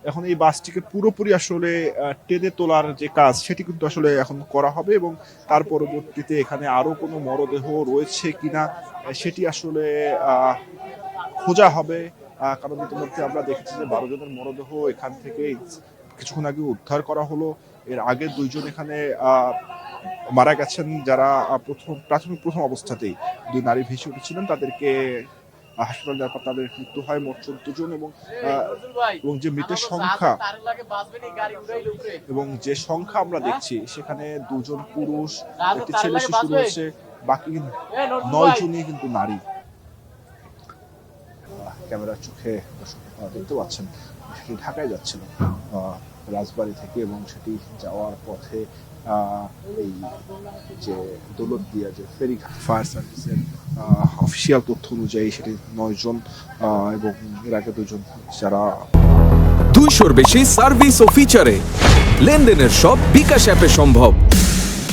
এখন এই বাসটিকে পুরোপুরি আসলে টেনে তোলার যে কাজ সেটি কিন্তু আসলে এখন করা হবে, এবং তার পরবর্তীতে এখানে আরো কোনো মরদেহ রয়েছে কিনা সেটি আসলে খোঁজা হবে। কারণ ইতিমধ্যে আমরা দেখেছি যে 12 জনের মরদেহ এখান থেকে কিছুক্ষণ আগে উদ্ধার করা হলো। এর আগে 2 জন এখানে মারা গেছেন, যারা প্রথম অবস্থাতেই 2 নারী ভেসে উঠেছিলেন, তাদেরকে হাসপাতালে যাওয়ার পর তাদের মৃত্যু হয়। মোট 14 জন, এবং যে মৃতের সংখ্যা এবং যে সংখ্যা আমরা দেখছি সেখানে 2 জন পুরুষ, একটি ছেলে শিশু রয়েছে, বাকি 9 জনই কিন্তু নারী। ক্যামেরার চোখে দর্শক দেখতে পাচ্ছেন সেটি ঢাকায় যাচ্ছিল রাজবাড়ী থেকে, এবং সেটি যাওয়ার পথে এই যে দৌলতদিয়া যে ফেরিঘাট ফায়ার সার্ভিসের অফিসিয়াল তথ্য অনুযায়ী সেটি 9 জন, এবং এর আগে 2 জন যারা 200-র বেশি সার্ভিস ও ফিচারে লেনদেনের সব বিকাশ অ্যাপে সম্ভব।